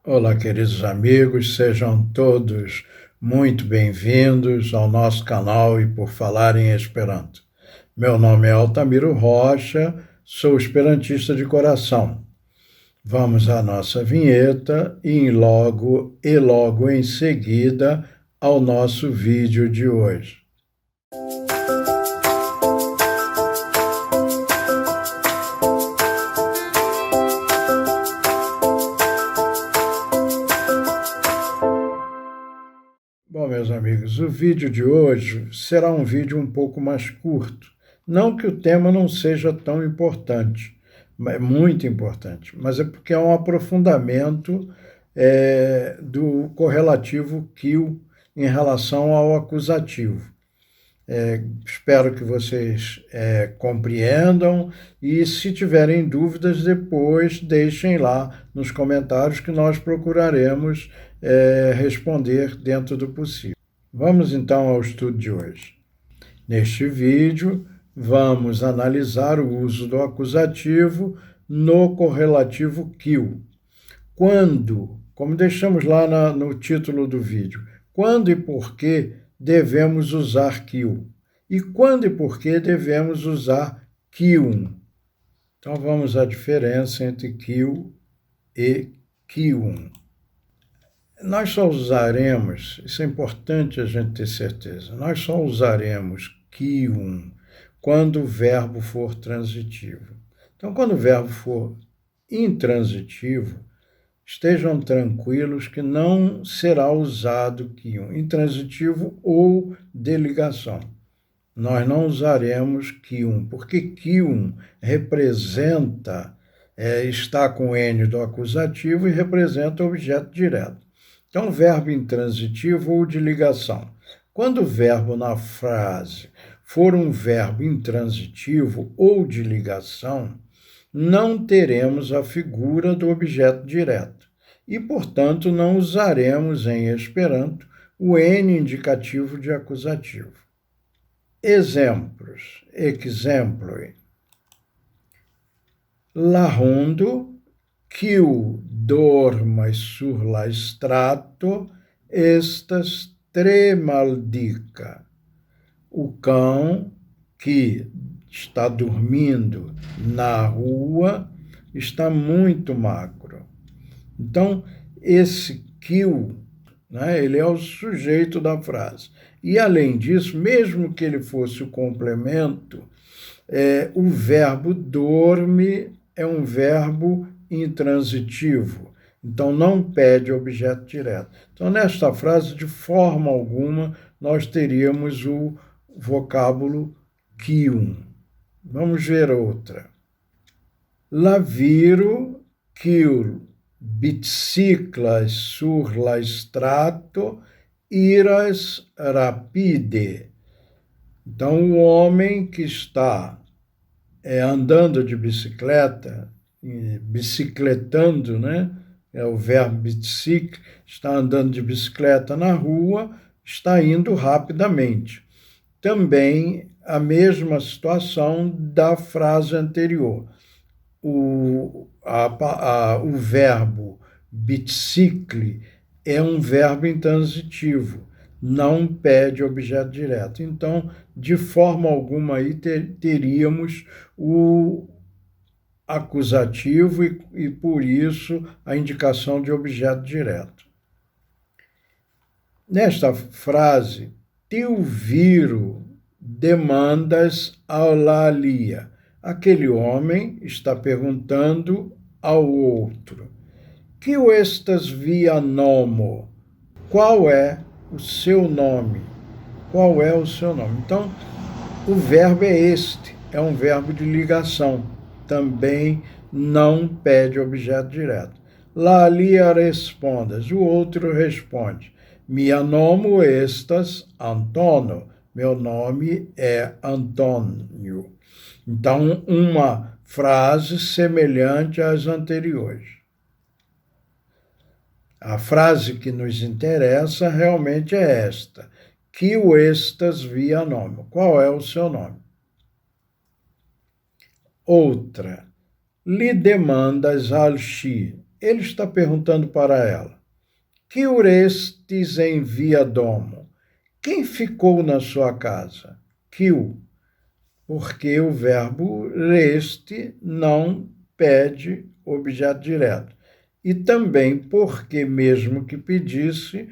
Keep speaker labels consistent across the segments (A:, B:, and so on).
A: Olá, queridos amigos, sejam todos muito bem-vindos ao nosso canal e por falar em Esperanto. Meu nome é Altamiro Rocha, sou esperantista de coração. Vamos à nossa vinheta e logo em seguida ao nosso vídeo de hoje. Bom, meus amigos, o vídeo de hoje será um vídeo um pouco mais curto. Não que o tema não seja tão importante, é muito importante, mas é porque é um aprofundamento do correlativo que em relação ao acusativo. Espero que vocês compreendam e, se tiverem dúvidas, depois deixem lá nos comentários que nós procuraremos responder dentro do possível. Vamos então ao estudo de hoje. Neste vídeo, vamos analisar o uso do acusativo no correlativo que. Quando, como deixamos lá no título do vídeo, quando e por que devemos usar que. E quando e por que devemos usar que. Então, vamos à diferença entre que e que. Nós só usaremos, isso é importante a gente ter certeza, nós só usaremos que quando o verbo for transitivo. Então, quando o verbo for intransitivo, estejam tranquilos que não será usado que intransitivo ou de ligação. Nós não usaremos que porque que representa, está com N do acusativo e representa objeto direto. Então, verbo intransitivo ou de ligação. Quando o verbo na frase for um verbo intransitivo ou de ligação, não teremos a figura do objeto direto e, portanto, não usaremos em Esperanto o N indicativo de acusativo. Exemplos. Exemploi. La hundo, quiu dormas sur la strato, estas tre maldica. O cão que está dormindo na rua está muito magro. Então, esse kill, ele é o sujeito da frase. E, além disso, mesmo que ele fosse o complemento, o verbo dorme é um verbo intransitivo. Então, não pede objeto direto. Então, nesta frase, de forma alguma, nós teríamos o vocábulo quium. Vamos ver outra. La viro quiu biciclas sur la strato iras rapide. Então, o homem que está andando de bicicleta, bicicletando, é o verbo bicicle, está andando de bicicleta na rua, está indo rapidamente. Também a mesma situação da frase anterior. O verbo bicicle é um verbo intransitivo, não pede objeto direto. Então, de forma alguma, aí teríamos o acusativo e, por isso, a indicação de objeto direto. Nesta frase, teu viro demandas aulalia. Aquele homem está perguntando ao outro: que estas via nomo? Qual é o seu nome? Qual é o seu nome? Então, o verbo é este, é um verbo de ligação. Também não pede objeto direto. La alia respondas. O outro responde: mia nomo estas Antonio. Meu nome é Antônio. Então, uma frase semelhante às anteriores. A frase que nos interessa realmente é esta: que estas via nome. Qual é o seu nome? Outra. Li demandas al chi. ele está perguntando para ela: Quiu restis em via domo? Quem ficou na sua casa? Quiu, porque o verbo resti não pede objeto direto. E também porque, mesmo que pedisse,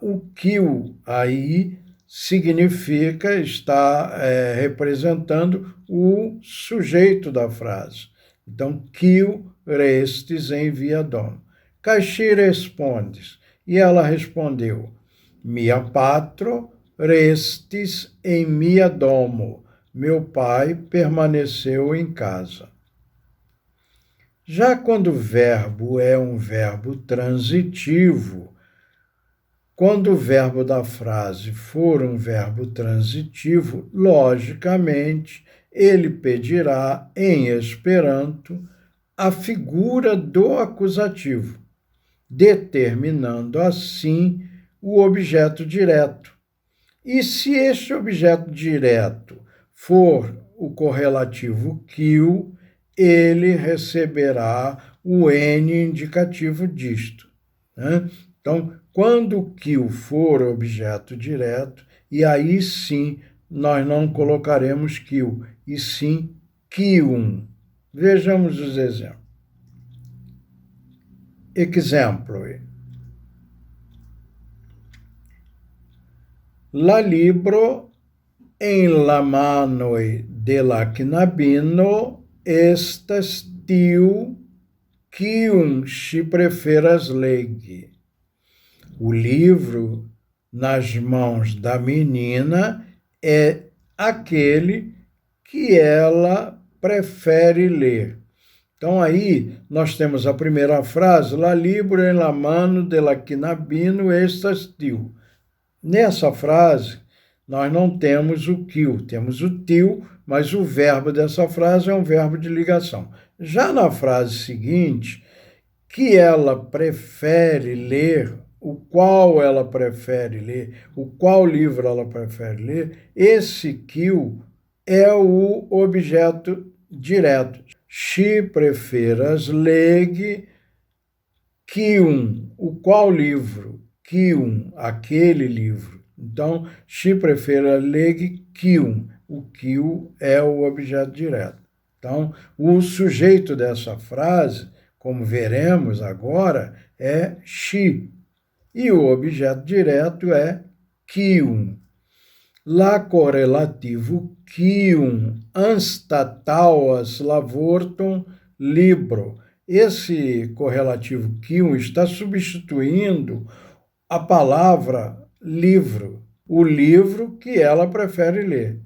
A: o quiu aí significa, está representando o sujeito da frase. Então, quiu restis em via domo. Caixi respondes. E ela respondeu: Mia patro restis em mia domo. Meu pai permaneceu em casa. Já quando o verbo é um verbo transitivo, quando o verbo da frase for um verbo transitivo, logicamente, ele pedirá em Esperanto a figura do acusativo, determinando assim o objeto direto. E se este objeto direto for o correlativo quiu, ele receberá o N indicativo disto, né? Então, quando o quiu for objeto direto, e aí sim nós não colocaremos quiu, e sim quium. Vejamos os exemplos. Exemplo. La libro en la manoj de la knabino estas tiu kiun ŝi preferas legi. O livro nas mãos da menina é aquele que ela prefere ler. Então aí nós temos a primeira frase: La libro en la mano de la knabino estas tiu. Nessa frase, nós não temos o quiu, temos o tiu, mas o verbo dessa frase é um verbo de ligação. Já na frase seguinte, que ela prefere ler, o qual ela prefere ler, o qual livro ela prefere ler, esse quiu é o objeto direto. She preferas legi quium, o qual livro? Quium, aquele livro. Então, she prefere legi quium. O quiu é o objeto direto. Então, o sujeito dessa frase, como veremos agora, é she. E o objeto direto é quium. La correlativo quium anstataŭas la vorton libro. Esse correlativo quium está substituindo a palavra livro, o livro que ela prefere ler.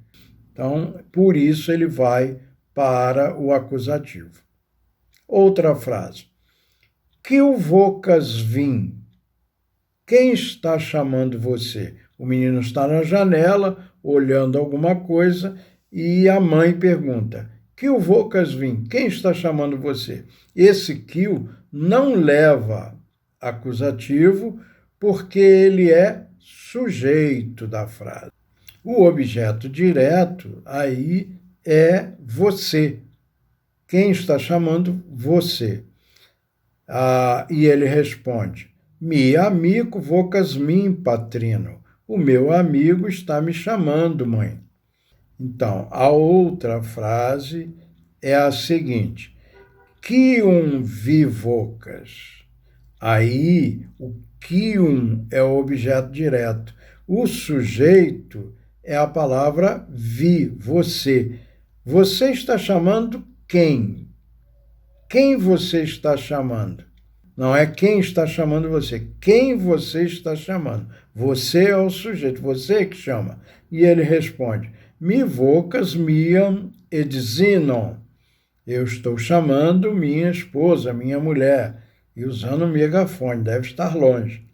A: Então, por isso ele vai para o acusativo. Outra frase. Quiu vocas vim? Quem está chamando você? O menino está na janela, olhando alguma coisa, e a mãe pergunta: Quiu vocas vim? Quem está chamando você? Esse quiu não leva acusativo, porque ele é sujeito da frase. O objeto direto aí é você. Quem está chamando? Você. E ele responde: Mi amigo vocas mim, patrino. O meu amigo está me chamando, mãe. Então, a outra frase é a seguinte: Quium vi vocas? Aí, o quium é o objeto direto. O sujeito é a palavra vi, você. Você está chamando quem? Quem você está chamando? Não é quem está chamando você. Quem você está chamando? Você é o sujeito, você que chama. E ele responde: Mi vocas miam edzinon. Eu estou chamando minha esposa, minha mulher. E usando o megafone, deve estar longe.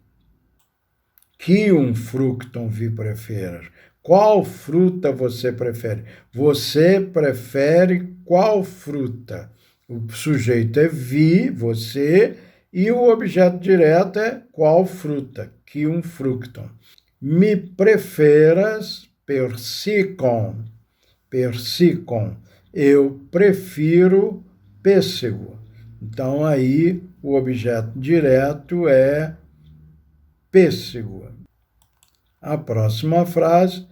A: Quium fructum vi preferas? Qual fruta você prefere? Você prefere qual fruta? O sujeito é vi, você, e o objeto direto é qual fruta? Quium fructum. Mi preferas persicum? Persicum. Eu prefiro pêssego. Então, aí o objeto direto é pêssego. A próxima frase,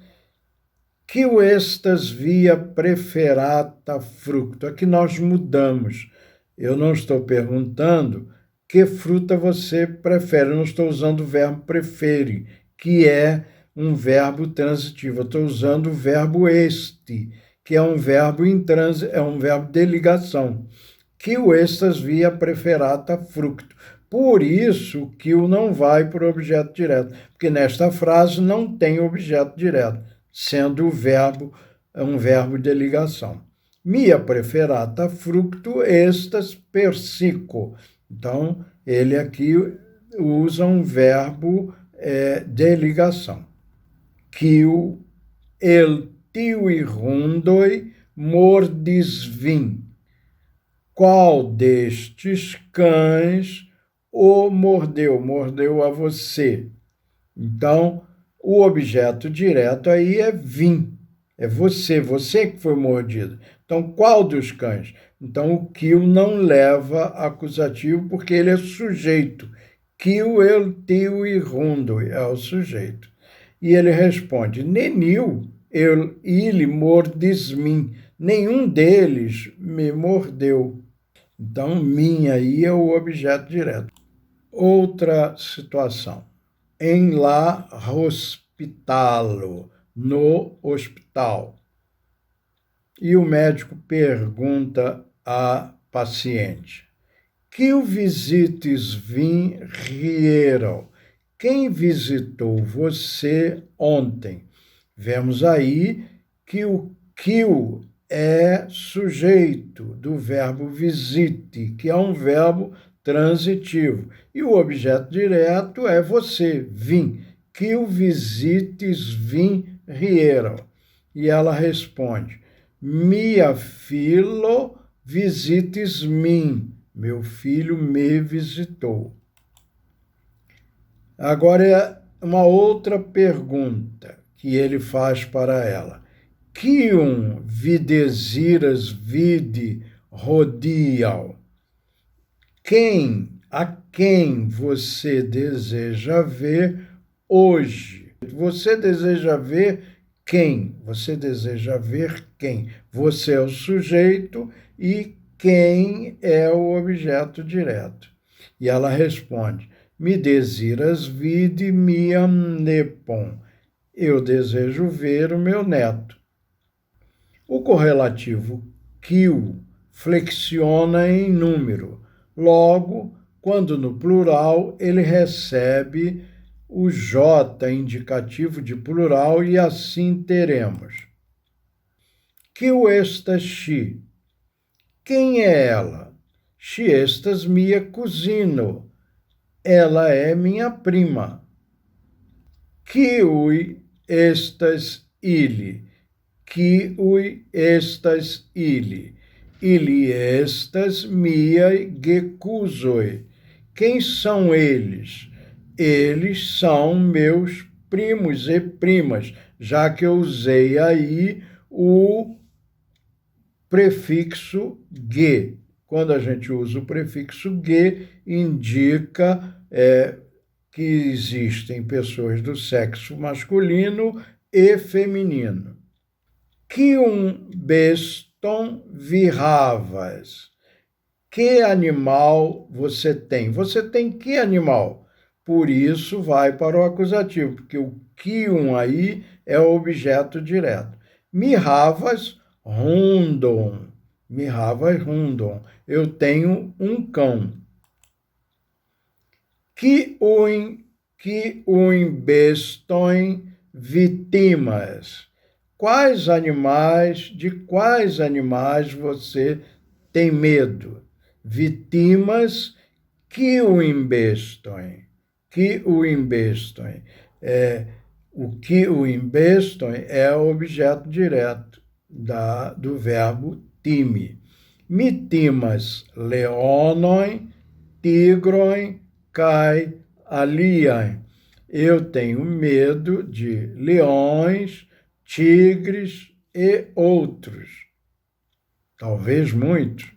A: que estas via preferata fructo. Aqui nós mudamos. Eu não estou perguntando que fruta você prefere. Eu não estou usando o verbo prefere, que é um verbo transitivo. Eu estou usando o verbo este, que é um verbo é um verbo de ligação. Que estas via preferata fructo. Por isso que o não vai para o objeto direto, porque nesta frase não tem objeto direto, sendo o verbo um verbo de ligação. Mia preferata fructo estas persico. Então, ele aqui usa um verbo de ligação. Quiu el tiui rundoi mordis vim. Qual destes cães o mordeu? Mordeu a você. Então, o objeto direto aí é vim. É você que foi mordido. Então, qual dos cães? Então, o kill não leva acusativo porque ele é sujeito. Kill, el, tio e rundo é o sujeito. E ele responde, nenil, ele mordis mim. Nenhum deles me mordeu. Então, mim aí é o objeto direto. Outra situação. Em la hospitalo, no hospital. E o médico pergunta à paciente, que o visites vim riero? Quem visitou você ontem? Vemos aí que o kill é sujeito do verbo visite, que é um verbo transitivo. E o objeto direto é você, vim. Que o visites vim riero. E ela responde, mia filo visites mim. Meu filho me visitou. Agora é uma outra pergunta que ele faz para ela. Quium videsiras vide rodial? A quem você deseja ver hoje? Você deseja ver quem? Você deseja ver quem? Você é o sujeito e quem é o objeto direto. E ela responde, me desiras vide miam nepom. Eu desejo ver o meu neto. O correlativo quil flexiona em número. Logo, quando no plural, ele recebe o J indicativo de plural e assim teremos. Quil estas xi? Quem é ela? Xi estas mia cusino. Ela é minha prima. Kiui estas ili? Kiui estas ili? Ili estas miai gekuzoi. Quem são eles? Eles são meus primos e primas, já que eu usei aí o prefixo ge. Quando a gente usa o prefixo ge, indica que existem pessoas do sexo masculino e feminino. Quium beston virravas? Que animal você tem? Você tem que animal? Por isso vai para o acusativo, porque o quium aí é o objeto direto. Mirravas rundon. Mirravas rundon. Eu tenho um cão. Quium beston vitimas? De quais animais você tem medo? Vitimas que o imbestem. O que o imbestem é o objeto direto do verbo time. Mitimas leonoi, tigroi, cai aliai. Eu tenho medo de leões, tigres e outros. Talvez muitos.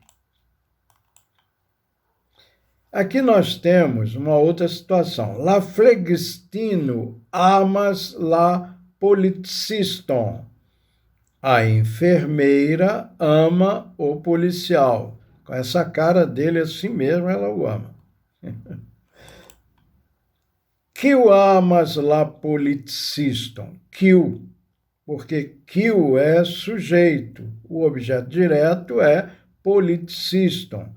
A: Aqui nós temos uma outra situação. La flegistino amas la policiston. A enfermeira ama o policial. Com essa cara dele assim mesmo, ela o ama. Kiu amas la policiston? Kiu, porque kiu é sujeito. O objeto direto é policiston.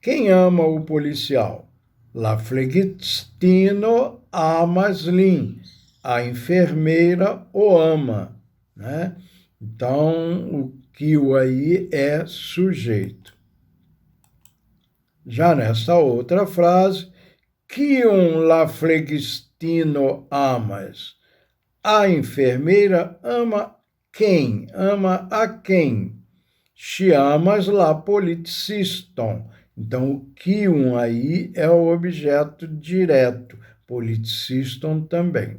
A: Quem ama o policial? La flegistino amas lin. A enfermeira o ama, né? Então, o kiu aí é sujeito. Já nessa outra frase, kiun la flegistino amas? A enfermeira ama quem? Ama a quem? She amas la policiston. Então, o kiun aí é o objeto direto, policiston também.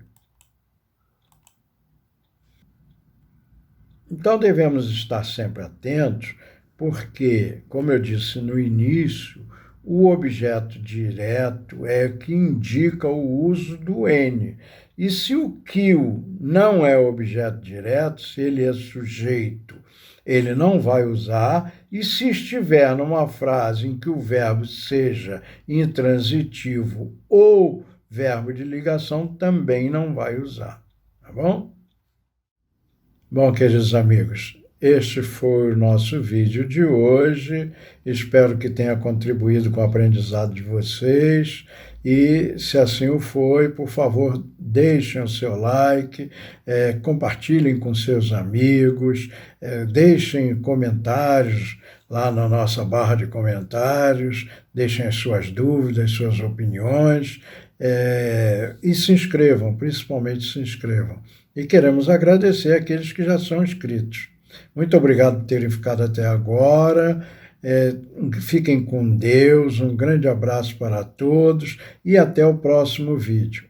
A: Então, devemos estar sempre atentos, porque, como eu disse no início, o objeto direto é o que indica o uso do N. E se o kill não é objeto direto, se ele é sujeito, ele não vai usar, e se estiver numa frase em que o verbo seja intransitivo ou verbo de ligação, também não vai usar, tá bom? Bom, queridos amigos, este foi o nosso vídeo de hoje. Espero que tenha contribuído com o aprendizado de vocês. E, se assim o foi, por favor, deixem o seu like, compartilhem com seus amigos, deixem comentários lá na nossa barra de comentários, deixem as suas dúvidas, suas opiniões, e se inscrevam, principalmente se inscrevam. E queremos agradecer aqueles que já são inscritos. Muito obrigado por terem ficado até agora. Fiquem com Deus, um grande abraço para todos e até o próximo vídeo.